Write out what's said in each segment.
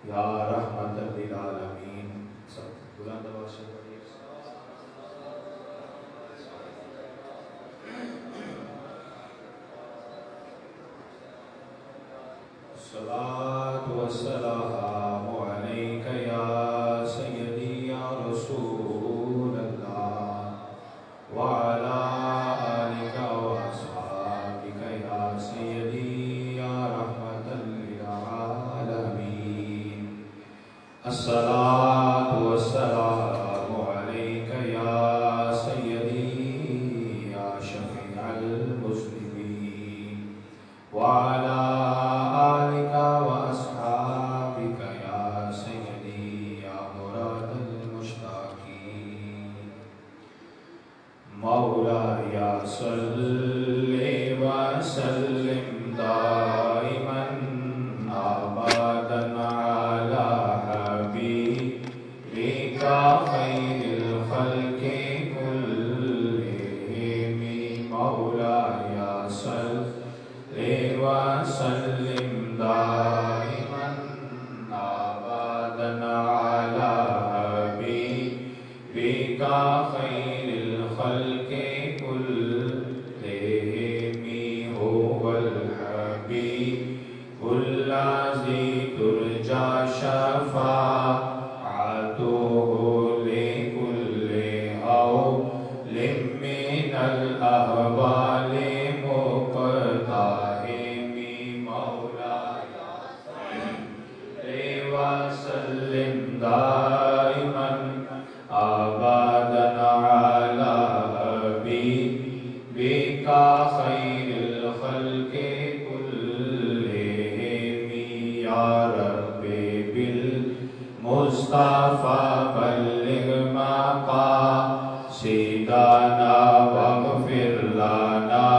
یا رحمت للعالمین. سب بلند آواز سے پڑھیے. الصلاۃ والسلام علیک یا سیدی یا رسول اللہ وعلی آلک واصحابک یا سیدی یا رحمت للعالمین. الصلاۃ والسلام علیک یا سیدی یا شفیع المذنبین وعلی آلک واصحابک یا سیدی یا مراد المشتاقین. مولاي صل وسلم دائما ابدا على حبيبك خير الخلق كلهم. مولاي صل وسلم دائما ابدا على حبيبك خير الخلق كلهم. هو الحبيب الذي ترجى شفاعته لكل هول من الأهوال مقتحم. مولاي صل وسلم دائما أبدا على حبيبك خير الخلق كلهم. يا ربي بالمصطفى بلغ مقاصدنا واغفر لنا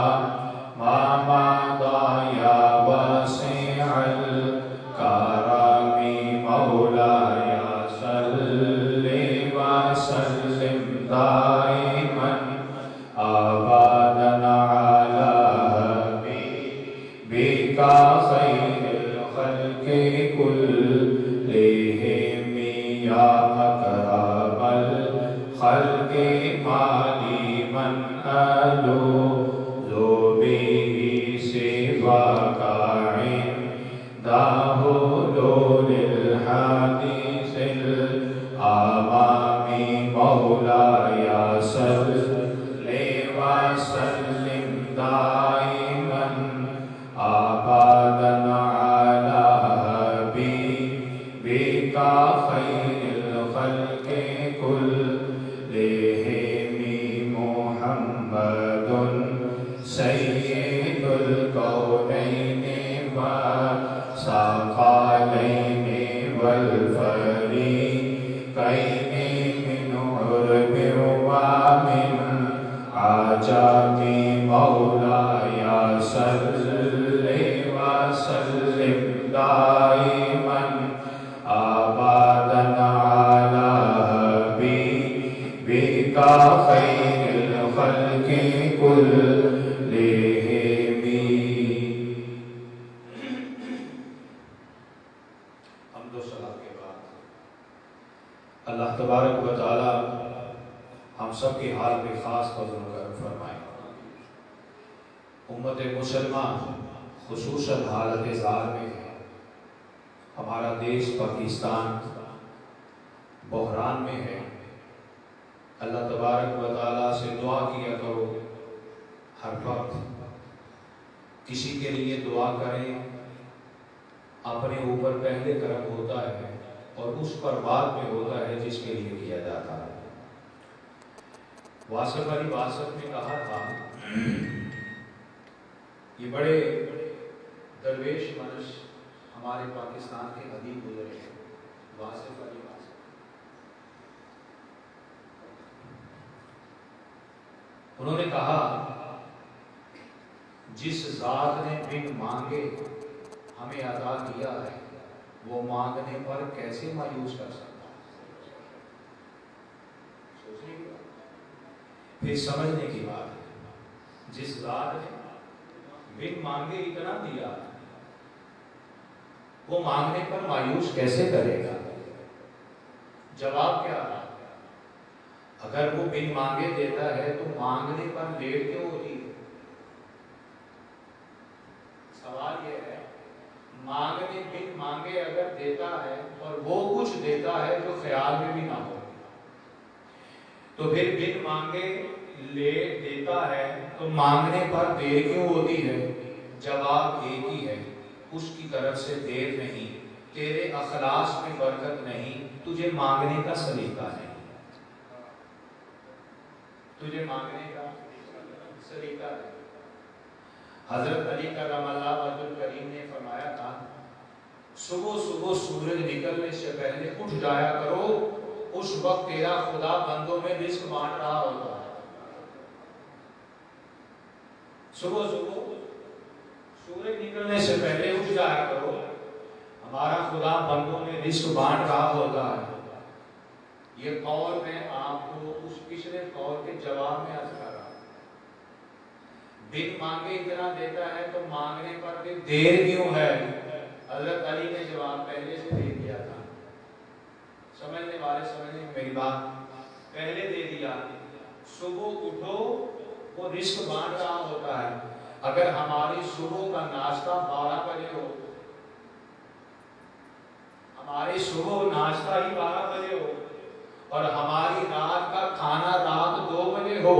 ما مضى يا واسع الكرم. مولاي صل وسلم دائما أبدا على حبيبك خير الخلق كلهم. يا أكرم الخلق مالي من ألوذ به سواك عند حلول الحديث الأمام. مولاي صل وسلم دائما أبدا على حبيبك خير الخلق كلهم. محمد سيد الكونين والثقلين والفريقين من عرب ومن عجم. مولاي صل وسلم دائما أبدا على حبيبك خير الخلق كلهم. حمد و ثنا کے بعد اللہ تبارک و تعالی ہم سب کے حال پہ خاص فضل و کرم فرمائے. امت مسلمہ خصوصاً حالت زار میں ہے. ہمارا دیش پاکستان بحران میں ہے. اللہ تبارک و تعالیٰ سے دعا کیا کرو ہر وقت. کسی کے لیے دعا کریں اپنے اوپر پہلے کرم ہوتا ہے اور اس پر بعد میں ہوتا ہے جس کے لیے کیا جاتا ہے. واصف علی واصف نے کہا تھا یہ بڑے درویش منش ہمارے پاکستان کے ادیب گزرے ہیں. واصف علی واصف انہوں نے کہا جس ذات نے بن مانگے ہمیں عطا کیا ہے وہ مانگنے پر کیسے مایوس کر سکتا ہے. سوچنے کی بات پھر سمجھنے کی بات ہے. جس ذات نے بن مانگے اتنا دیا وہ مانگنے پر مایوس کیسے کرے گا؟ جواب کیا ہے؟ اگر وہ بن مانگے دیتا ہے تو مانگنے پر لیٹ کیوں ہوتی ہے؟ سوال یہ ہے، مانگنے بن مانگے اگر دیتا ہے اور وہ کچھ دیتا ہے جو خیال میں بھی نہ ہو، تو پھر بن مانگے لیٹ دیتا ہے تو مانگنے پر دیر کیوں ہوتی ہے؟ جواب ایک ہی ہے، اس کی طرف سے دیر نہیں، تیرے اخلاص میں برکت نہیں، تجھے مانگنے کا سلیقہ نہیں، تجھے مانگنے کا سلیقہ نہیں۔ حضرت علی کرم اللہ وجہ کریم نے فرمایا تھا، صبح صبح سورج نکلنے سے پہلے اٹھ جایا کرو، اس وقت تیرا خدا بندوں میں رزق بانٹ رہا ہوتا ہے۔ صبح صبح سورج نکلنے سے پہلے اٹھ جایا کرو، ہمارا خدا بندوں میں رزق بانٹ رہا ہوتا ہے۔ یہ قول میں آپ کو اس پچھلے قول کے جواب میں عرض کر رہا ہوں۔ بن مانگے اتنا دیتا ہے تو مانگنے پر بھی دیر کیوں ہے؟ حضرت علی نے جواب پہلے سے دے دیا تھا۔ سمجھنے والے سمجھنے میری بات، پہلے دے دیا۔ صبح اٹھو، وہ رزق بانٹ رہا ہوتا ہے۔ اگر ہماری صبح کا ناشتہ 12 بجے ہو، ہماری صبح ناشتہ ہی 12 بجے ہو اور ہماری رات کا کھانا رات 2 بجے ہو،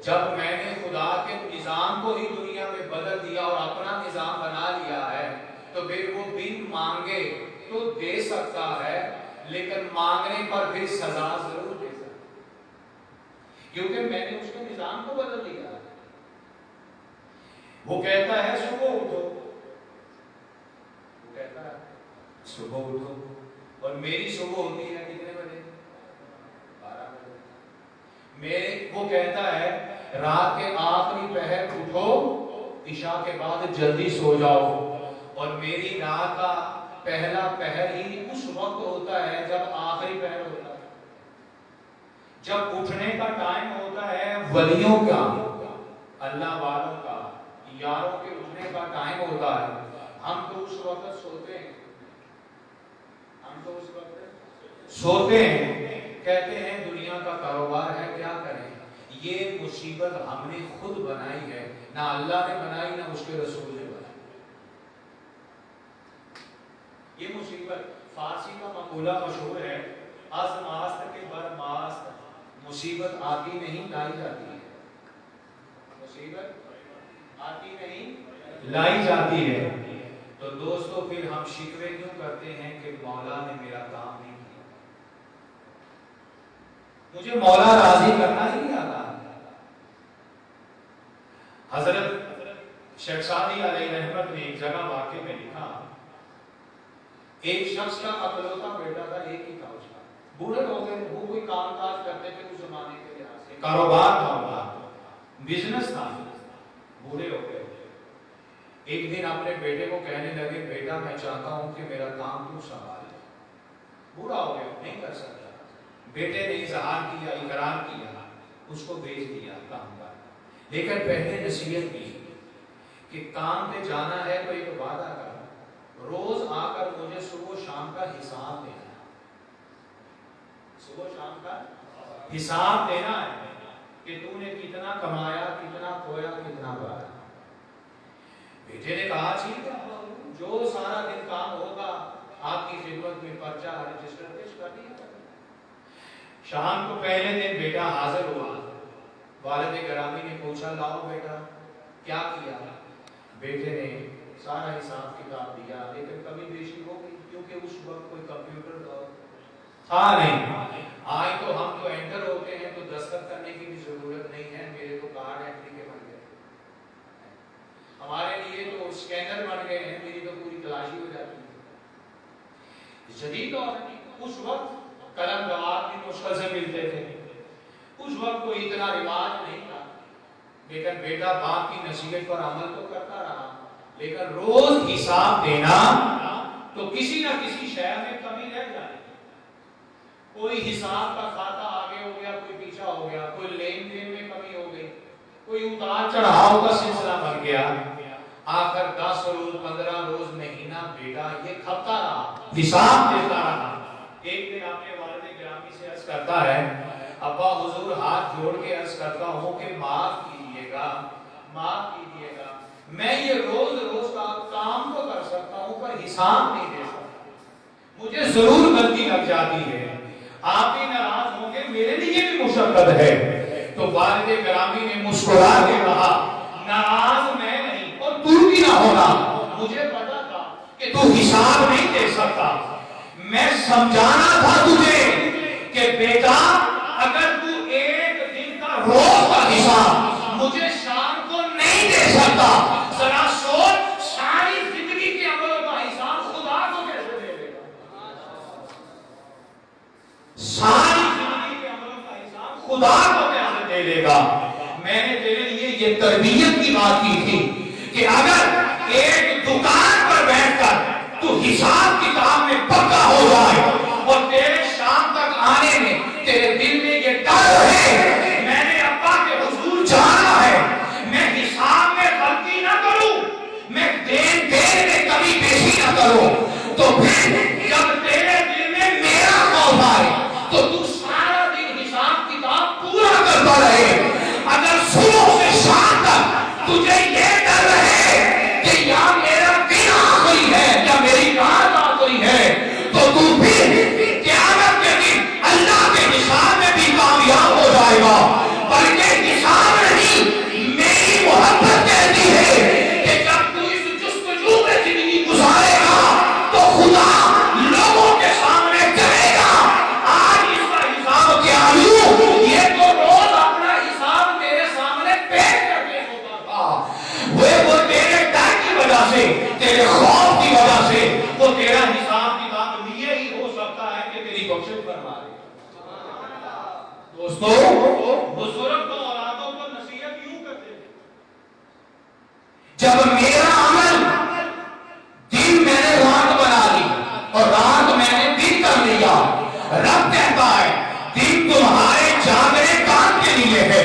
جب میں نے خدا کے نظام کو ہی دنیا میں بدل دیا اور اپنا نظام بنا لیا ہے، تو پھر وہ بن مانگے تو دے سکتا ہے، لیکن مانگنے پر پھر سزا ضرور دے سکتا ہے، کیونکہ میں نے اس کے نظام کو بدل دیا۔ وہ کہتا ہے صبح اٹھو، وہ کہتا ہے صبح اٹھو، اور میری صبح ہوتی ہے کتنے بجے؟ 12 بجے۔ وہ کہتا ہے رات کے آخری پہر اٹھو، عشاء کے بعد جلدی سو جاؤ، اور میری رات کا پہلا پہر ہی اس وقت ہوتا ہے جب آخری پہر ہوتا ہے، جب اٹھنے کا ٹائم ہوتا ہے ولیوں کا، اللہ والوں کا، یاروں کے اٹھنے کا ٹائم ہوتا ہے۔ ہم تو اس وقت سوتے ہیں، ہم تو اس وقت سوتے ہیں، کہتے ہیں دنیا کا کاروبار ہے، کیا کریں؟ یہ مصیبت ہم نے خود بنائی ہے، نہ اللہ نے بنائی نہ اس کے رسول نے بنائی۔ یہ مصیبت، فارسی کا مقولہ مشہور ہے، از ماست کے بر ماست، مصیبت آتی نہیں لائی جاتی ہے، مصیبت آتی نہیں لائی جاتی ہے۔ تو دوستو پھر ہم شکوے کیوں کرتے ہیں کہ مولا نے میرا کام نہیں کیا؟ مجھے مولا راضی کرنا ہی نہیں آتا۔ حضرت شیخ سعدی علیہ رحمت نے ایک جگہ واقعے میں لکھا، ایک شخص کا اکلوتا بیٹا تھا، ایک ہی تھا اس کا، بوڑھے ہو گئے، وہ کوئی کام کاج کرتے تھے اس زمانے کے لحاظ سے، کاروبار تھا ان کا، بزنس تھا، بوڑھے ہو گئے۔ ایک دن اپنے بیٹے کو کہنے لگے، بیٹا میں چاہتا ہوں کہ میرا کام تو سنبھال، بوڑھا ہو گیا نہیں کر سکتا۔ بیٹے نے اظہار کیا، اقرار کیا، اس کو بھیج دیا کام پر، لیکن پہلے نصیحت کی کہ کام پہ جانا ہے تو ایک وعدہ کر، روز آ کر مجھے صبح شام کا حساب دینا ہے، صبح شام کا حساب دینا ہے کہ تو نے کتنا کمایا، کتنا کھویا، کتنا پایا۔ بیٹے نے کہا ٹھیک ہے، جو سارا دن کام ہوگا آپ کی خدمت میں پرچہ رجسٹر پیش کر دیا۔ شام کو پہلے دن بیٹا حاضر ہوا، والد گرامی نے پوچھا لاؤ بیٹا کیا کیا؟ بیٹے نے سارا حساب کتاب دیا، لیکن کمی بیشی ہو گئی، کیونکہ اس وقت کوئی کمپیوٹر تھا نہیں، آج تو ہم تو انٹر ہوتے ہیں تو دستخط کرنے کی بھی ضرورت نہیں ہے، میرے تو کارڈ انٹری کے بن گئے، ہمارے لیے تو اسکینر بن گئے ہیں، میری تو پوری تلاشی ہو جاتی ہے۔ جدید دور اس وقت قلم دوات بھی مشکل سے ملتے تھے، اس وقت کوئی اتنا رواج نہیں تھا، لیکن بیٹا باپ کی نصیحت پر عمل تو کرتا رہا، لیکن روز حساب دینا تو کسی نہ کسی شے میں کمی رہ جائے، کوئی حساب کا کھاتا آگے ہو گیا، کوئی پیچھا ہو گیا، کوئی لین دین میں کمی ہو گئی، کوئی اتار چڑھاؤ کا سلسلہ بن گیا۔ آخر 10 روز 15 روز مہینہ بیٹا یہ کھپتا رہا، حساب دیتا رہا۔ ایک دن اپنے والد گرامی سے عرض کرتا ہے، ابا حضور ہاتھ جوڑ کے عرض کرتا ہوں کہ معاف کیجئے گا، معاف کیجئے گا، میں یہ روز روز کا کام تو کر سکتا ہوں پر حساب نہیں دے سکتا، مجھے ضرور غلطی لگ جاتی ہے، آپ بھی ناراض ہوں گے، میرے لیے بھی مشقت ہے۔ تو والد گرامی نے مسکرا کے کہا، ناراض میں نہیں اور تو بھی نہ ہونا، مجھے پتا تھا کہ تو حساب نہیں دے سکتا، میں سمجھانا تھا تجھے کہ بیٹا اگر تو ایک دن کا روز کا حساب مجھے شام کو نہیں دے سکتا، ذرا سوچ ساری زندگی کے عملوں کا حساب خدا کو کیسے دے دے گا، ساری زندگی کے عملوں کا حساب خدا کو کیسے دے دے گا۔ میں نے تیرے لیے یہ تربیت کی بات کی تھی کہ اگر ایک دکان پر بیٹھ کر تو حساب کتاب میں پکا ہو جائے اور تیرے شام تک آنے میں تیرے دل میں یہ ڈر ہے میں نے ابا کے حضور جانا ہے، میں حساب میں غلطی نہ کروں، میں دین میں کمی بیشی نہ کروں، تو پھر جب تیرے دل میں میرا خوف آئے تو سارا دن حساب کتاب پورا کرتا رہے۔ اگر صبح سے شام تک تجھے یہ ڈر رہے کہ یا میرا دن آخری ہے یا میری رات آخری ہے تو پھر قیامت کے دن اللہ کے حساب میں بھی کامیاب ہو جائے گا، بلکہ حساب نہیں، میری محبت کہتی ہے کہ جب تو اس جستجو میں زندگی گزارے گا تو خدا لوگوں کے سامنے کہے گا آج اس کا حساب کیا لوں، یہ تو روز اپنا حساب میرے سامنے پیش کر کے ہوتا تھا، وہ تیرے ڈر کی وجہ سے، تیرے خوف کی وجہ سے وہ تیرا حساب کتاب لیے ہی ہو سکتا ہے کہ تیری بخشش فرما دے۔ دوستو بزرگ تو اولادوں کو نصیحت یوں کرتے ہیں، جب میرا عمل دن میں نے رات بنا لی اور رات میں نے دن کر لیا، رب کہتا ہے دن تمہارے جاگنے کام کے لیے ہے،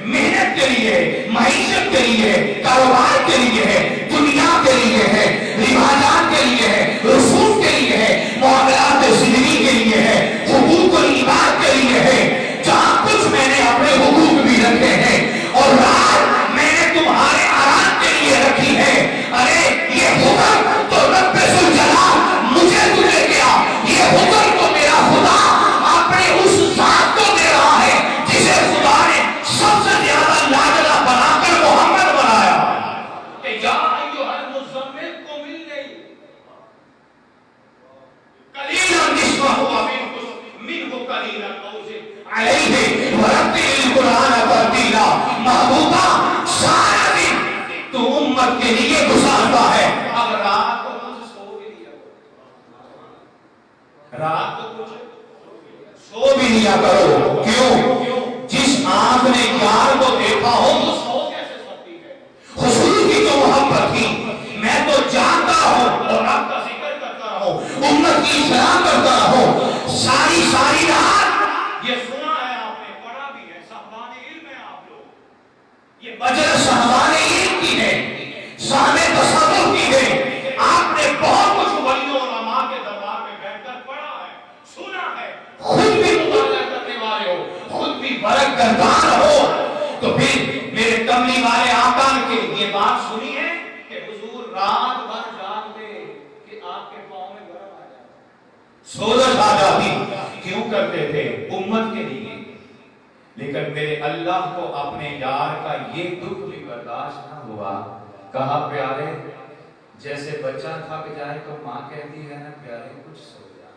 محنت کے لیے، معیشت کے لیے، کاروبار کے لیے ہے، دنیا کے لیے ہے، رواجات کے لیے ہے، رسوم کے لیے ہے، معاملات زندگی کے لیے ہے، حقوق و عبادت کے لیے ہے، جہاں کچھ میں نے اپنے حقوق بھی رکھے ہیں اور رات میں نے تمہارے آرام کے لیے رکھی ہے۔ ارے یہ حکم تو رب ذوالجلال مجھے تجھے دیا، یہ حکم تو میرا خدا اپنے اس ذات کو دے رہا ہے جسے خدا نے سب سے زیادہ لاجلا بنا کر محمد بنایا کہ یا ایھا المزمل قم اللیل قلیلا نصفہ و منہ قلیلا او زد علیہ ورتل القرآن ترتیلا۔ محبوبہ سارا دن تو امت کے لیے گزارتا ہے، اب رات کو کچھ سو بھی لیا کرو، رات کو کچھ سو بھی لیا کرو، کیوں؟ جس آنکھ نے یار کو دیکھا ہو تو سو کیسے سکتی ہے؟ حضور کی جو محبت تھی، میں تو جانتا ہوں اور آپ کا ذکر کرتا رہوں، امت کی اصلاح کرتا رہوں، ساری رات یہ سنا ہے آپ نے، پڑھا بھی ہے، صاحبان علم ہے آپ لوگ، یہ بجر صاحبان علم کی ہے، صاحب تصور کی ہے، آپ نے بہت کچھ ولیوں اور علماء کے دربار میں بیٹھ کر پڑھا ہے، سنا ہے، خود بھی مطالعہ کرنے والے ہو، خود بھی برک گردان ہو، تو پھر میرے کملی والے آقا کے یہ بات سنی ہے کہ حضور رات بھر جاگتے کہ آپ کے پاؤں میں گرم آ جاتا، سوزش آ جاتی، کیوں کرتے تھے؟ امت کے لیے، لیکن میرے اللہ کو اپنے یار کا یہ دکھ بھی برداشت نہ ہوا، کہا پیارے جیسے بچہ تھک جائے تو ماں کہتی ہے نا پیارے کچھ سو جا،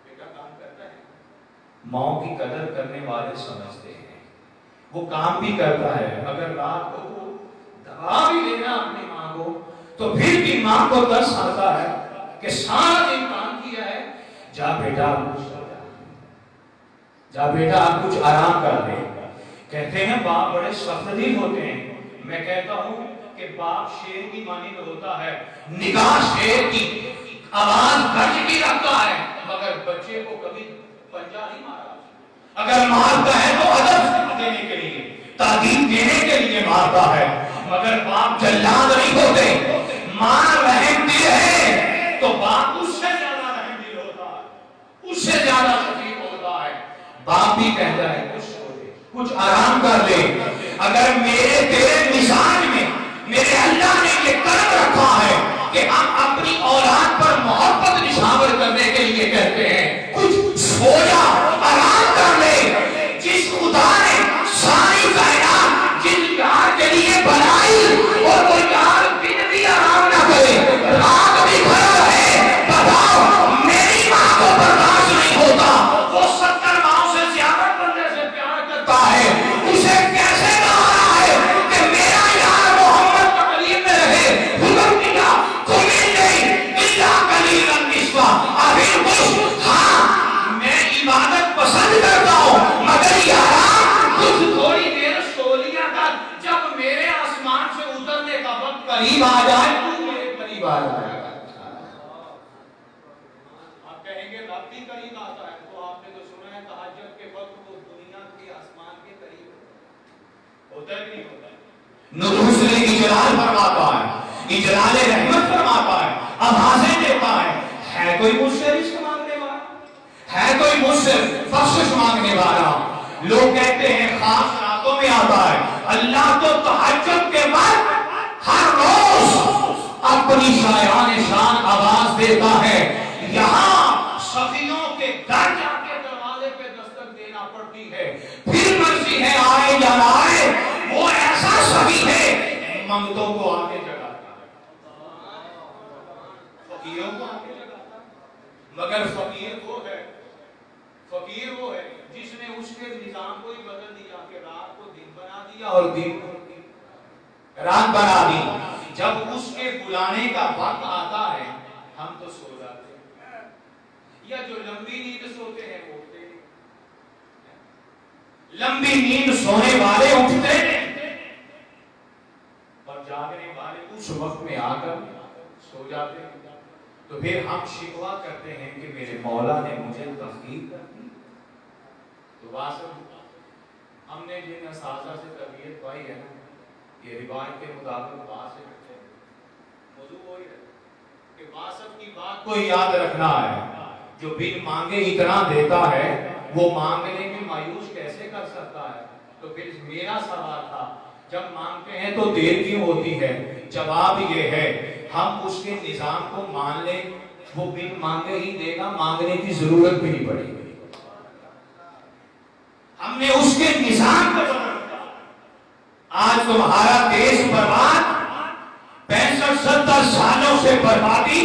بیٹا کام کرتا ہے، ماں کی قدر کرنے والے سمجھتے ہیں، وہ کام بھی کرتا ہے، اگر رات کو دبا بھی لینا اپنی ماں کو تو پھر بھی ماں کو ترس آتا ہے کہ سارا دن کام کیا ہے، جا بیٹا جا بیٹا آپ کچھ آرام کر لے۔ کہتے ہیں باپ بڑے سخت دل ہوتے ہیں، میں کہتا ہوں کہ باپ شیر کی مانند ہوتا ہے، نگاہ شیر کی، آواز گرج کی رکھتا ہے، مگر بچے کو کبھی پنجہ نہیں مارا، اگر مارتا ہے تو ادب دینے کے لیے، تعلیم دینے کے لیے مارتا ہے، مگر باپ جلاد نہیں ہوتے. ماں رحم دل ہے تو باپ اس سے زیادہ رحم دل ہوتا ہے، اس سے زیادہ شفیق ہوتا ہے. باپ بھی کہتا ہے کچھ سو لے، کچھ آرام کر لے. اگر میرے تیرے مزاج میں میرے اللہ نے یہ کرم رکھا ہے کہ ہم اپنی اولاد پر محبت نشاور کرنے کے لیے کہتے ہیں کچھ سو جا، آرام کر لے. جس خدا نے ساری کائنات جن یار کے لیے بنائی اور وہ یار دن بھی آرام نہ کرے، رات بھی کھڑا رہے، بتاؤ میری ماں کو برداشت نہیں ہوتا. وہ 70 ماؤں سے زیادہ بندے سے پیار کرتا ہے، اسے کیسے کہا رہا ہے کہ میرا یار محمد کا قریب میں رہے. حکم کیا کوئی نہیں الا قلیلا نصفا. ابھی کچھ ہاں میں عبادت پسند کرتا ہوں، مگر یارا کچھ تھوڑی دیر سو لیا کر. جب میرے آسمان سے اترنے کا وقت قریب آ جائے تو میرے قریب آ جائے گا. آپ کہیں گے رب بھی قریب آتا ہے، تو آپ نے تو سنا ہے تہجد کے وقت وہ دنیا کے آسمان کے قریب ہوتا ہے نہیں ہوتا. نور سے اجلال فرماتا ہے، اجلال رحمت فرماتا ہے، آوازیں دیتا ہے. ہے کوئی مجھ سے رزق مانگنے والا؟ ہے کوئی مجھ سے بخشش مانگنے والا؟ لوگ کہتے ہیں خاص راتوں میں آتا ہے. اللہ تو تہجد کے بعد ہر روز اپنی شایان شان آواز دیتا ہے. یہاں صفیوں کے گھر جا کے دروازے پہ دستک دینا پڑتی ہے، پھر مرضی ہے آئے یا نہ آئے. وہ ایسا صفی ہے منگتوں کو آگے جگاتا ہے، فقیروں کو آگے جگاتا ہے. مگر فقیر وہ ہے جس نے اس کے نظام کو ہی بدل دیا کہ رات کو دن بنا دیا اور دن کو رات بنا دی. جب اس کے بلانے کا وقت آتا ہے ہم تو سو جاتے ہیں، یا جو لمبی نیند سوتے ہیں وہ اٹھتے ہیں. لمبی نیند سونے والے اٹھتے ہیں اور جاگنے والے اس وقت میں آ کر سو جاتے ہیں. تو پھر ہم شکوہ کرتے ہیں کہ میرے مولا نے مجھے تخفیف کر دی. تو واسط ہم نے جن اساتذہ سے تربیت پائی ہے نا، یہ روایت کے مطابق بات سے کرتے ہیں. موضوع وہی ہے کہ واسط کی بات کو یاد رکھنا ہے. جو بن مانگے اتنا دیتا ہے وہ مانگنے میں مایوس کیسے کر سکتا ہے. تو پھر میرا سوال تھا جب مانگتے ہیں تو دیر کیوں ہوتی ہے؟ جواب یہ ہے ہم اس کے نظام کو مان لیں، وہ بن مانگے ہی دے گا، مانگنے کی ضرورت بھی نہیں پڑے گی. ہم نے اس کے نظام کو بدلا. آج تمہارا دیش برباد، 65-70 سالوں سے بربادی،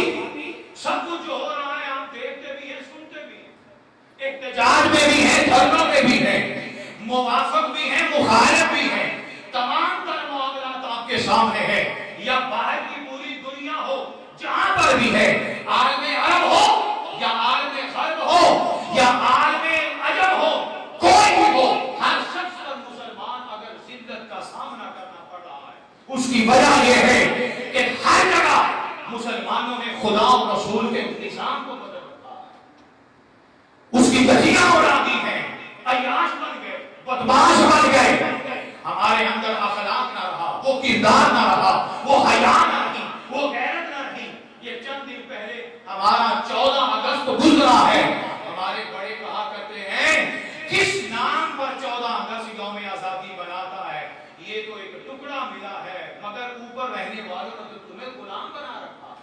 سب کچھ جو ہو رہا ہے آپ دیکھتے بھی ہیں، سنتے بھی ہیں، احتجاج میں بھی ہیں، دھرنوں میں بھی ہیں، موافق بھی ہیں، مخالف بھی ہیں. تمام تر معاملات آپ کے سامنے ہیں. یا باہر کی پوری دنیا ہو جہاں پر بھی ہے، عالم عرب ہو یا عالم غرب ہو یا عالم عجم ہو، کوئی بھی ہو، ہر شخص اور مسلمان اگر ذلت کا سامنا کرنا پڑ رہا ہے اس کی وجہ یہ ہے کہ ہر جگہ مسلمانوں نے خدا اور رسول کے نظام کو بدل رکھا ہے، اس کی دھجیاں اڑا دی ہیں، عیاش بن گئے، بدماش بن گئے. ہمارے اندر اخلاق نہ رہا، وہ کردار نہ رہا، وہ حیا نہ رہی، وہ غیرت نہ رہی. یہ چند دن پہلے ہمارا 14 اگست گزرا ہے. ہمارے بڑے کہا کرتے ہیں کس نام پر 14 اگست یوم آزادی بناتا ہے؟ یہ تو ایک ٹکڑا ملا ہے، مگر اوپر رہنے والوں نے تو تمہیں غلام بنا رکھا.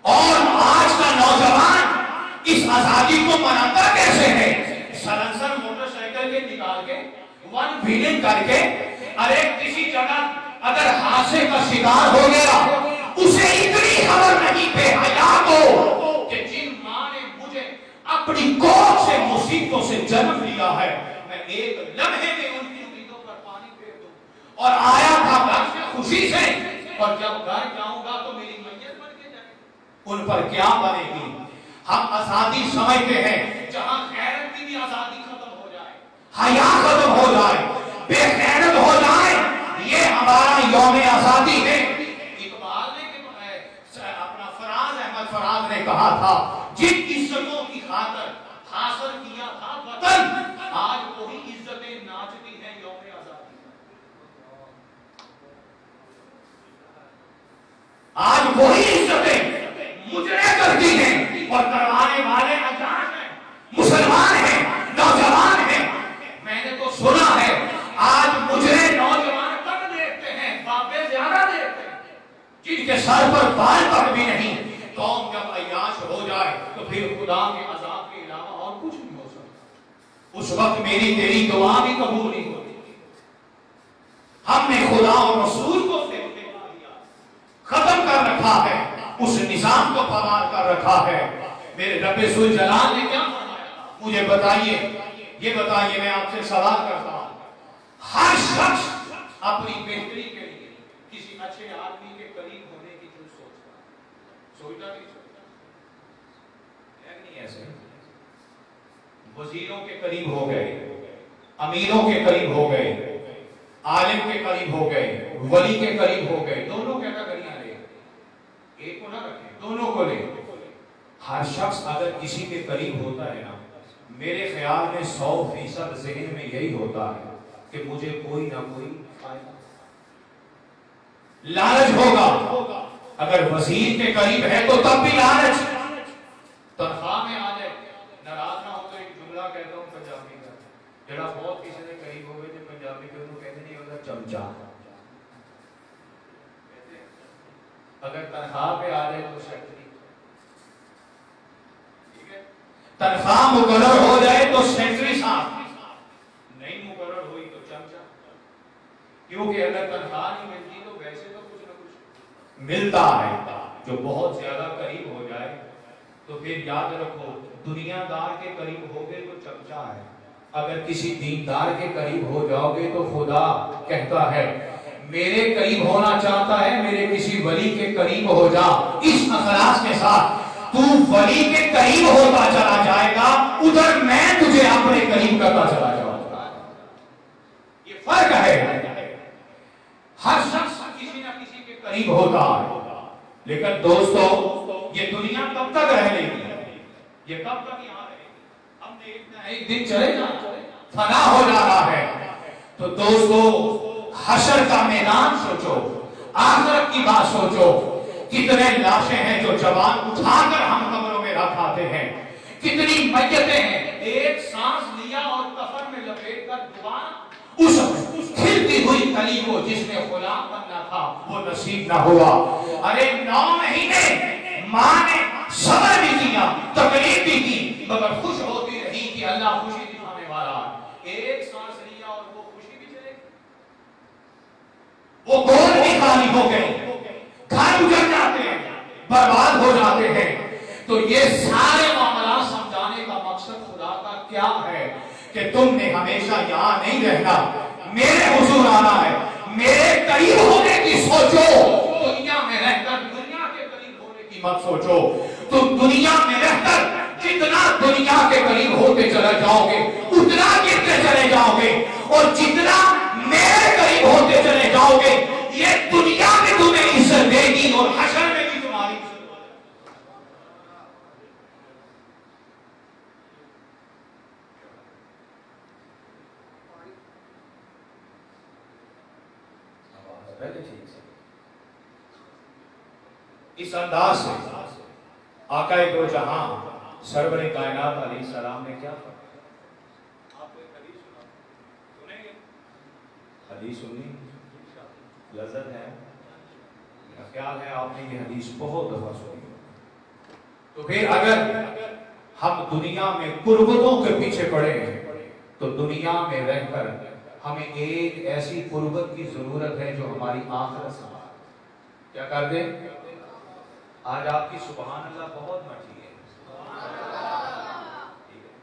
اور آج کا نوجوان اس آزادی کو مناتا کیسے ہے؟ سلنسر موٹر سائیکل کے نکال کے 1 ویلنگ کر کے، ارے کسی جگہ اگر حادثے کا شکار ہو گیا اسے اتنی خبر نہیں بے حیا کو کہ جن ماں نے مجھے اپنی کوکھ سے مصیبتوں سے جنم دیا ہے میں ایک لمحے میں ان کی امیدوں پر پانی پھیر دوں. اور آیا تھا گھر سے خوشی سے، اور جب گھر جاؤں گا تو میری میت بن کے جائے ان پر کیا بنے گی؟ ہم آزادی سمجھتے ہیں جہاں غیرت کی بھی آزادی ختم ہو جائے، حیا ختم ہو جائے، بے غیرت ہو جائے. یہ ہمارا یوم آزادی ہے. اقبال نے اپنا فراز احمد فراز نے کہا تھا جن عزتوں کی خاطر حاصل کیا تھا وطن، آج وہی عزتیں ناچتی ہیں یوم آزادی. آج وہی عزتیں مجرے کرتی ہیں اور کروانے والے اجان ہیں، مسلمان ہیں، نوجوان ہیں۔ میں نے تو سنا ہے آج مجرے نوجوان کم دیکھتے ہیں، باپے زیادہ دیکھتے ہیں، جن کے سر پر بال تک بھی نہیں۔ قوم جب عیاش ہو جائے تو پھر خدا کے عذاب کے علاوہ اور کچھ نہیں ہو سکتا۔ اس وقت میری تیری دعا بھی قبول نہیں ہوتی۔ ہم نے خدا اور رسول کو ختم کر رکھا ہے، اس نظام کو پامال کر رکھا ہے۔ میرے رب ذوالجلال نے کیا فرمایا؟ مجھے بتائیے، یہ بتائیے، میں آپ سے سوال کرتا ہوں، ہر شخص اپنی بہتری کے لیے کسی اچھے آدمی کے قریب ہونے کی جو سوچتا نہیں ایسے وزیروں کے قریب ہو گئے، امیروں کے قریب ہو گئے، عالم کے قریب ہو گئے، ولی کے قریب ہو گئے، دونوں کیٹیگریاں لے، ایک کو نہ رکھیں، دونوں کو لے۔ ہر شخص اگر کسی کے قریب ہوتا ہے نا، میرے خیال میں 100% ذہن میں یہی ہوتا ہے کہ مجھے کوئی نہ کوئی فائدہ، لالچ ہوگا۔ اگر وزیر کے قریب ہے تو تب بھی لالچ، تنخواہ میں آ جائے، ناراض نہ ہو تو ایک جملہ کہتا ہوں پنجابی کا، جڑا بہت کسی نے قریب ہو گئے تھے پنجابی کے انہوں کہتے نہیں ہوتا چمچا۔ اگر تنخواہ پہ آ جائے تو سیکٹری، ٹھیک ہے، تنخواہ مقرر ہو جائے تو سیکٹری صاحب، نہیں مقرر ہوئی تو چمچا، کیونکہ اگر تنخواہ نہیں ملتی تو ویسے تو کچھ نہ کچھ ملتا ہے۔ جو بہت زیادہ قریب ہو جائے تو پھر یاد رکھو، دنیا دار کے قریب ہوگے تو چمچا ہے، اگر کسی دیندار کے قریب ہو جاؤ گے تو خدا کہتا ہے میرے قریب ہونا چاہتا ہے، میرے کسی ولی کے قریب ہو جا، اس اخلاص کے ساتھ تو ولی کے قریب ہوتا چلا جائے گا، ادھر میں تجھے اپنے قریب کرتا چلا جاؤں گا۔ یہ فرق ہے۔ ہر شخص کسی نہ کسی کے قریب ہوتا ہے، لیکن دوستو یہ دنیا کب تک رہ لے گی؟ یہ کب تک یہاں رہے گی؟ ہم نے ایک دن چلے گا، فنا ہو جا رہا ہے۔ تو دوستو حشر کا میدان سوچو، آخرت کی بات سوچو، کتنے لاشیں ہیں جو جوان اٹھا کر ہم قبروں میں رکھ آتے ہیں، کتنی میتیں ہیں، ایک سانس لیا اور کفن میں لپیٹ کر دوبارہ اس کھلتی ہوئی کلی کو جس میں غلام بننا تھا وہ نصیب نہ ہوا۔ ارے 9 مہینے ماں نے صبر بھی کیا، تکلیف بھی کی، مگر خوش ہوتی رہی کہ اللہ خوشی دکھانے والا ہے۔ ایک سانس لیا اور وہ خوشی بھی چلے گئی، وہ گود بھی خالی ہو گئی، گھر اجڑ جاتے ہیں، برباد ہو جاتے ہیں۔ تو یہ سارے معاملات سمجھانے کا مقصد خدا کا کیا ہے کہ تم نے ہمیشہ یہاں نہیں رہنا، میرے حضور آنا ہے، میرے قریب ہونے کی سوچو، دنیا میں رہ کر دنیا کے قریب ہونے کی مت سوچو۔ تم دنیا میں رہ کر جتنا دنیا کے قریب ہوتے چلے جاؤ گے اتنا گرتے چلے جاؤ گے، اور جتنا میرے قریب ہوتے چلے جاؤ گے یہ دنیا میں تمہیں عزت دے گی اور حشر میں بھی تمہاری عزت۔ اس انداز سے آقا دو جہاں سرور کائنات علیہ السلام نے کیا فرمایا؟ آپ کو ایک حدیث سنیں گے؟ حدیث سنی لذت ہے، میرا خیال ہے آپ نے یہ حدیث بہت دفعہ سنی۔ تو پھر اگر ہم دنیا میں قربتوں کے پیچھے پڑے ہیں تو دنیا میں رہ کر ہمیں ایک ایسی قربت کی ضرورت ہے جو ہماری آخرت سے کیا کر دے۔ آج آپ کی سبحان اللہ بہت مرضی ہے،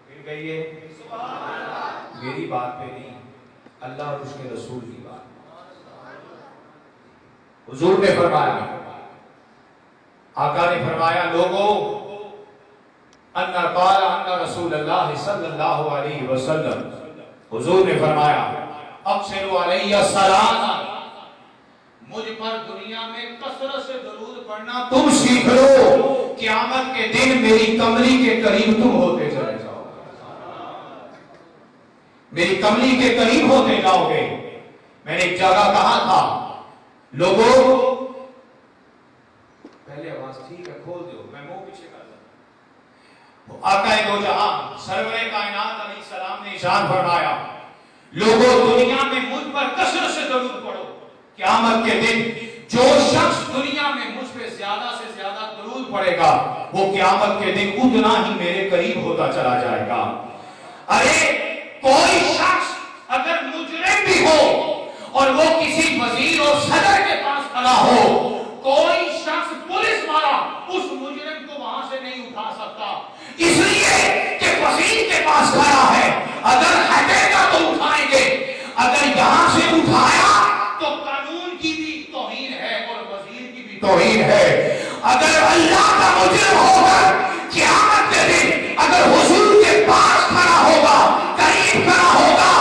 مل گئی ہے، میری بات پہ نہیں، اللہ اور اس کے رسول کی بات۔ حضور نے فرمایا، آقا نے فرمایا، لوگوں ان قال ان رسول اللہ صلی اللہ علیہ وسلم، حضور نے فرمایا اکثروا علیہ الصلاۃ، مجھ پر دنیا میں کثرت سے درود پڑھنا تم سیکھ لو، قیامت کے دن میری کملی کے قریب تم ہوتے چلے جاؤ گے، میری کملی کے قریب ہوتے جاؤ گے۔ میں نے ایک جگہ کہا تھا، لوگوں پہلے آواز ٹھیک ہے کھول دو میں منہ پیچھے کر دوں. آقا دو جہاں سرور کائنات علیہ السلام نے ارشاد فرمایا لوگوں دنیا میں مجھ پر کثرت سے درود پڑھو. قیامت کے دن جو شخص دنیا میں مجھ پہ زیادہ سے زیادہ درود پڑھے گا وہ قیامت کے دن اتنا ہی میرے قریب ہوتا چلا جائے گا. ارے کوئی شخص اگر مجرم بھی ہو اور وہ کسی وزیر اور صدر کے پاس کھڑا ہو, کوئی شخص پولیس والا اس مجرم کو وہاں سے نہیں اٹھا سکتا, اس لیے کہ وزیر کے پاس کھڑا ہے. اگر ہٹے گا تو اٹھائیں گے, اگر یہاں سے اٹھایا تو قانون کی بھی توہین ہے اور وزیر کی بھی توہین ہے. اگر اللہ کا مجرم ہوگا قیامت کے دن اگر حضور کے پاس کھڑا ہوگا قریب کھڑا ہوگا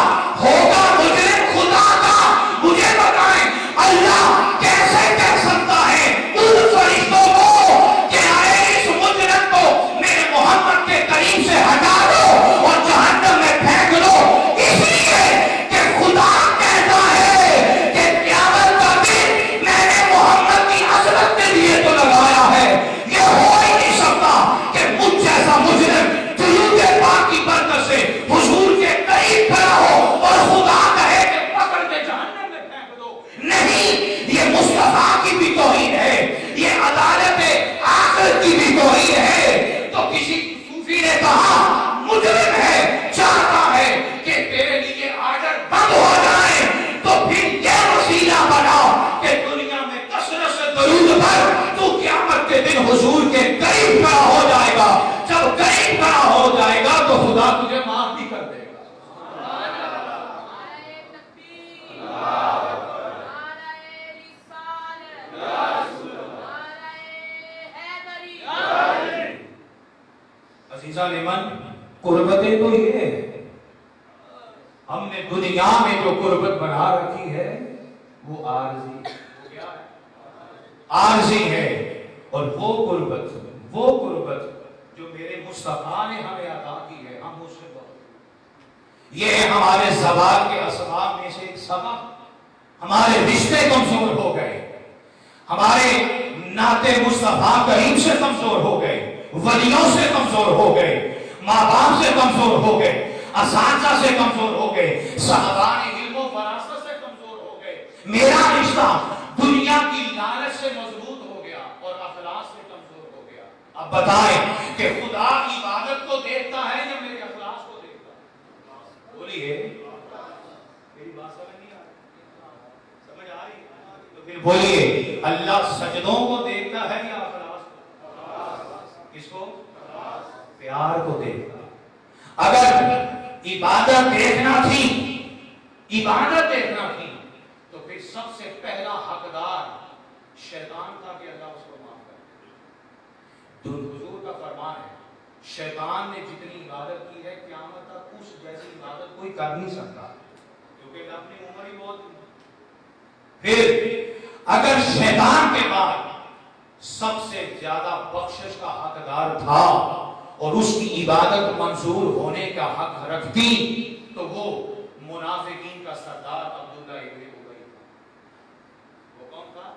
مجرم خدا کا, مجھے بتائیں اللہ کیسے کہہ سکتا ہے ان فرشتوں کو کہ اے اس مجرم کو میرے محمد کے قریب سے ہٹا دو اور جہنم میں پھینک دو, اس لیے کہ خدا کہتا ہے کہ قیامت کا دن میں نے محمد کی عظمت کے لیے تو لگایا ہے. یہ ہو ہی نہیں سکتا کہ مجھ جیسا مجرم درود پاک کی برکت سے حضور کے قریب کھڑا ہو اور خدا کہے کہ پکڑ کے جہنم میں پھینک دو. نہیں, یہ مصطفیٰ کی بھی توہین ہے, یہ عدالت آخرت کی بھی توہین ہے. تو کسی صوفی نے کہا مجرم ہے چاہتا ہے کہ تیرے لیے آرڈر بند ہو جائے تو پھر یہ وسیلہ بنا کہ دنیا میں کثرت سے درود پڑھ, تو قیامت کے دن حضور کے قریب کھڑا ہو جائے گا. جب قریب کھڑا ہو جائے گا تو خدا تجھے معاف بھی کر دے گا. عزیزان ایمان, قربتیں تو یہ ہے, ہم نے دنیا میں جو قربت بنا رکھی ہے وہ عارضی ہے, اور وہ قربت جو میرے مصطفیٰ نے ہمیں عطا کی ہے ہم اس سے بہت, یہ ہے ہمارے زوال کے اسباب میں سے ایک سبب. ہمارے رشتے کمزور ہو گئے, ہمارے ناطے مصطفیٰ کریم سے کمزور ہو گئے, ولیوں سے کمزور ہو گئے, ماں باپ سے کمزور ہو گئے, اساتذہ سے کمزور ہو گئے, صحابان علم و فراست سے کمزور ہو گئے. میرا رشتہ دنیا کی لالچ سے مضبوط ہو گیا اور اخلاص سے کمزور ہو گیا. اب بتائیں کہ خدا عبادت کو دیکھتا ہے یا میرے اخلاص کو دیکھتا ہے؟ بولیے, میری بات سمجھ نہیں آ رہی؟ سمجھ آ رہی؟ تو پھر بولیے اللہ سجدوں کو دیکھتا ہے یا اخلاص کو؟ کس کو؟ پیار کو دیکھتا. اگر عبادت دیکھنا تھی تو پھر سب سے پہلا حقدار شیطان تھا کہ اللہ اس کو معاف کرے. حضور کا فرمان ہے شیطان نے جتنی عبادت کی ہے قیامت تک اس جیسی عبادت کوئی کر نہیں سکتا, کیونکہ اپنی عمر ہی بہت. پھر اگر شیطان کے بعد سب سے زیادہ بخشش کا حقدار تھا اور اس کی عبادت منظور ہونے کا حق رکھتی تو وہ منافقین کا سردار عبداللہ ابن ابی تھا. وہ کون تھا؟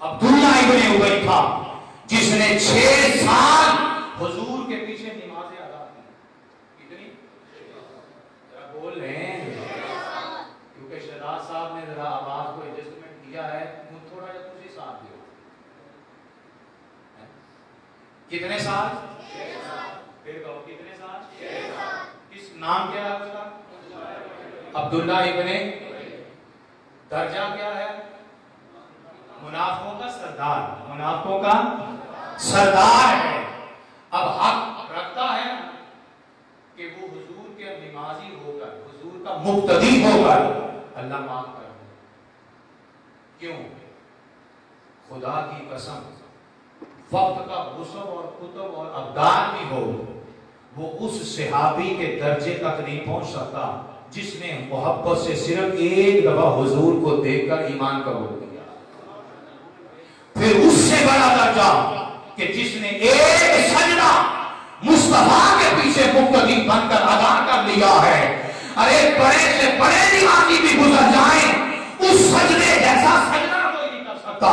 عبداللہ ابن ابی تھا, جس نے 6 سال حضور کے پیچھے نمازیں ادا کی. کتنی؟ ذرا بول رہے ہیں, کیونکہ شہزاد صاحب نے ذرا آواز کو ایڈجسٹمنٹ کیا ہے, تھوڑا جا تجھے ساتھ دیو. کتنے سال؟ 6 سال. پھر کہو کتنے سال؟ 6 سال. کس نام کیا ہے اس کا؟ عبداللہ ابن. درجہ کیا ہے؟ منافقوں کا سردار, منافقوں کا سردار ہے. اب حق رکھتا ہے کہ وہ حضور کے نمازی ہو کر, حضور کا مقتدی ہو کر اللہ معاف کر دے. کیوں؟ خدا کی قسم وقت کا غصب اور کتب اور ابدان بھی ہو, وہ اس صحابی کے درجے تک نہیں پہنچ سکتا جس نے محبت سے صرف ایک دفعہ حضور کو دیکھ کر ایمان قبول کیا. پھر اس سے بڑا درجہ کہ جس نے ایک سجدہ مصطفیٰ کے پیچھے مقتدی بن کر ادا کر لیا ہے. ارے بڑے سے بڑے نمازی بھی گزر جائیں, اس سجدے جیسا سجدہ کوئی نہیں کر سکتا.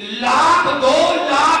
1,00,000, 2,00,000,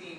3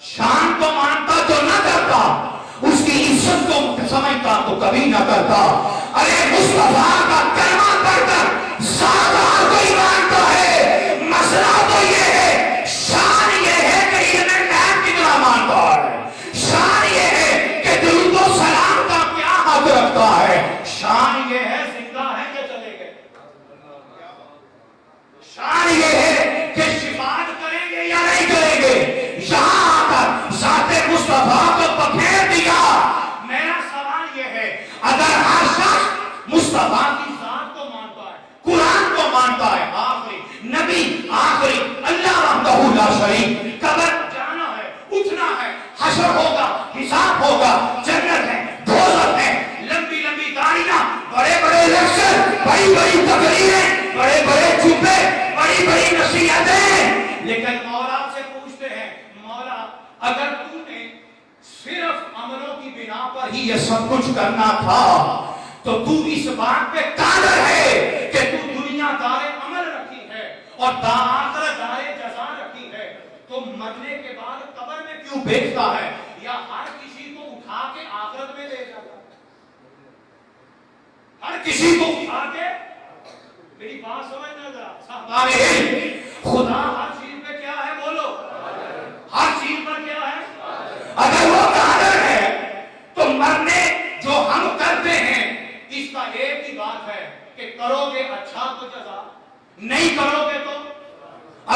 شان کو مانتا تو نہ کرتا، اس کی عزت کو سمجھتا تو کبھی نہ کرتا۔ ارے مصطفیٰ کا کلمہ پڑھ کر سادہ کوئی مانتا ہے، مسئلہ تو یہ ہے، شان یہ ہے کہ علم غیب کتنا مانتا ہے، شان یہ ہے کہ درود و سلام کا کیا حق رکھتا ہے، شان یہ ہے زندہ ہے کہ چلے گئے، شان یہ ہے کہ شفاعت کریں گے یا نہیں کریں گے۔ یہاں آ کر ذات مصطفیٰ کو پکھیر دیا۔ میرا سوال یہ ہے، اگر ہر شخص مصطفیٰ کی ذات کو مانتا ہے، قرآن کو مانتا ہے، آخری نبی، آخری اللہ وحدہ لا شریک، قبر جانا ہے، اٹھنا ہے، حشر ہوگا، حساب ہوگا، جنت ہے، دوزخ ہے، لمبی لمبی داڑیاں، بڑے بڑے لیکچر، بڑی بڑی تقریریں، بڑے بڑے جملے، بڑی بڑی نصیحتیں، لیکن مولا سے پوچھتے ہیں، مولا اگر تو نے صرف عملوں کی بنا پر ہی یہ سب کچھ کرنا تھا تو تو اس بات پہ قادر ہے کہ تو دنیا دار عمل رکھی ہے اور آخرت دار جزا رکھی ہے، تو مرنے کے بعد قبر میں کیوں بھیجتا ہے یا ہر کسی کو اٹھا کے آخرت میں لے جاتا ہے؟ ہر کسی کو اٹھا کے، میری بات سمجھنا ذرا صاحبان علم، خدا ہر چیز پہ کیا ہے بولو، ہر چیز پر کیا ہے؟ اگر وہ قادر ہے تو مرنے جو ہم کرتے ہیں اس کا ایک ہی بات ہے کہ کرو گے اچھا تو جزا، نہیں کرو گے تو،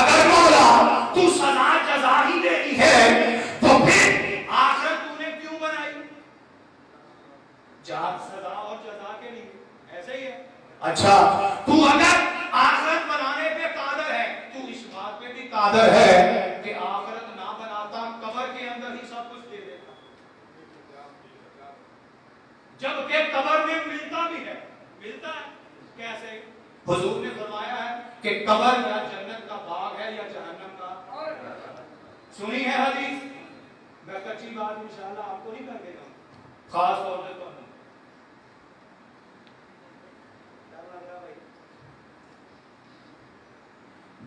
اگر مولا تو سزا جزا ہی دینی ہے تو پھر آخرت تو نے کیوں بنائی؟ جہاں سزا اور جزا کے لیے، ایسے ہی ہے۔ اچھا تو اگر آخرت بنانے پہ قادر ہے تو اس بات پہ بھی قادر ہے کہ آخرت نہ بناتا قبر کے اندر ہی سب کچھ دے دیتا، جبکہ قبر میں ملتا بھی ہے، ملتا ہے کیسے؟ حضور نے فرمایا ہے کہ قبر یا جنت کا باغ ہے یا جہنم کا، سنی ہے حدیث، میں کچی بات انشاءاللہ آپ کو نہیں کر دیتا ہوں، خاص طور سے تو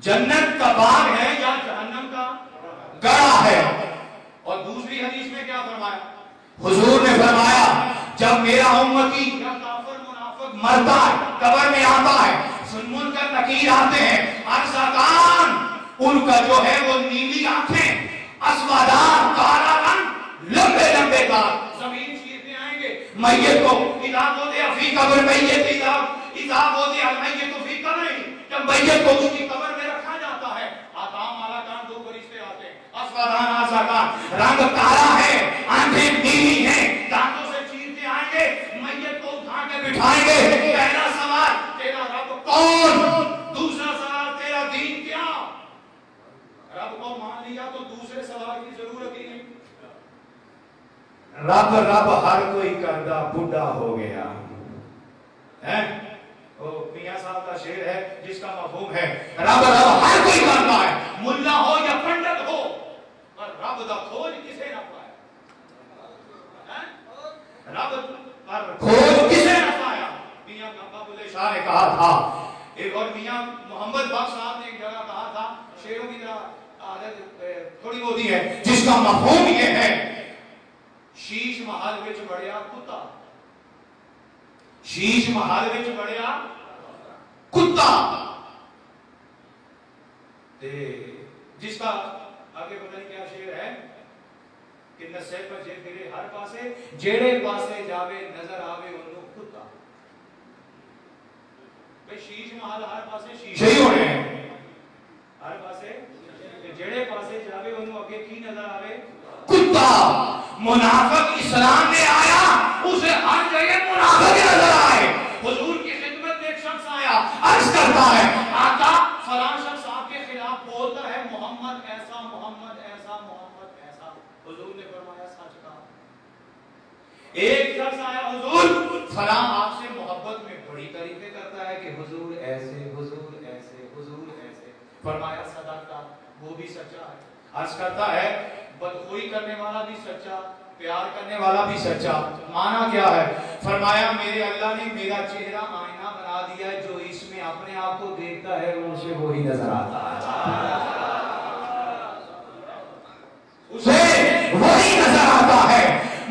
جنت کا باغ ہے یا جہنم کا گڑھا ہے۔ اور دوسری حدیث میں کیا فرمایا؟ حضور نے فرمایا جب میرا امتی یا کافر منافق مرتا ہے، قبر میں آتا ہے، منکر نکیر آتے ہیں، ارزاقان ان کا جو ہے وہ نیلی آنکھیں، اسودان کالا رنگ، لمبے لمبے بال، زمین چیرتے آئیں گے، میت کو اذا وضع فی قبر میت، اذا وضع المیت فی قبر، جب میت کو اس کی قبر میں رکھا جاتا ہے، آتام مالکان دو فرشتے آتے ہیں، اسودان آزاکان، رنگ کالا ہے، آنکھیں نیلی ہیں، دانتوں سے چیرتے آئیں گے، میت کو اٹھا کے بٹھائیں گے، پہلا سوال تیرا رب کون، دوسرا سوال تیرا دین کیا؟ رب کو مان لیا تو دوسرے سوال کی ضرورت ہی نہیں۔ رب رب ہر کوئی کردہ بڈھا ہو گیا ہے، وہ میاں صاحب کا شعر ہے جس کا مفہوم ہے رب رب ہر کوئی کرتا ہے، ملا ہو یا پنڈت ہو، پر رب دا کھوج کسے نہ پایا، رب پر کھوج کسے نہ پایا۔ میاں محبوب اللہ شاہ نے کہا تھا، ایک اور میاں محمد باق صاحب نے ایک جگہ کہا تھا، شعروں کی طرح عادت تھوڑی ہوتی ہے جس کا مفہوم یہ ہے، شیش محل وچ بڑیا کتا، شیش محل وچ بڑیا کتا، جس کا آگے پتہ نہیں کیا شعر ہے کہ نسے بجے پھرے ہر پاسے، جیڑے پاسے جاوے نظر آوے انہوں کتا، بھئی شیش محل ہر پاسے شیشے ہی ہونے ہیں، ہر پاسے جیڑے پاسے جاوے انہوں اگے کی نظر آوے کتا۔ منافق اسلام میں آیا اسے ہر جگہ منافق نظر آئے، حضور کی خدمت میں ایک شخص آیا، عرض کرتا ہے آقا فلاں شخص آپ کے خلاف بولتا ہے محمد ایسا محمد ایسا محمد ایسا، حضور نے فرمایا سچ کہا۔ ایک شخص آیا، حضور فلاں آپ سے محبت میں بڑی تعریفیں کرتا ہے کہ حضور ایسے حضور ایسے حضور ایسے، فرمایا صدقہ، وہ بھی سچا ہے۔ عرض کرتا ہے بدخوئی کرنے والا بھی سچا، پیار کرنے والا بھی سچا، معنی کیا ہے؟ فرمایا میرے اللہ نے میرا چہرہ آئینہ بنا دیا ہے، جو اس میں اپنے آپ کو دیکھتا ہے مجھے وہی نظر آتا ہے، اسے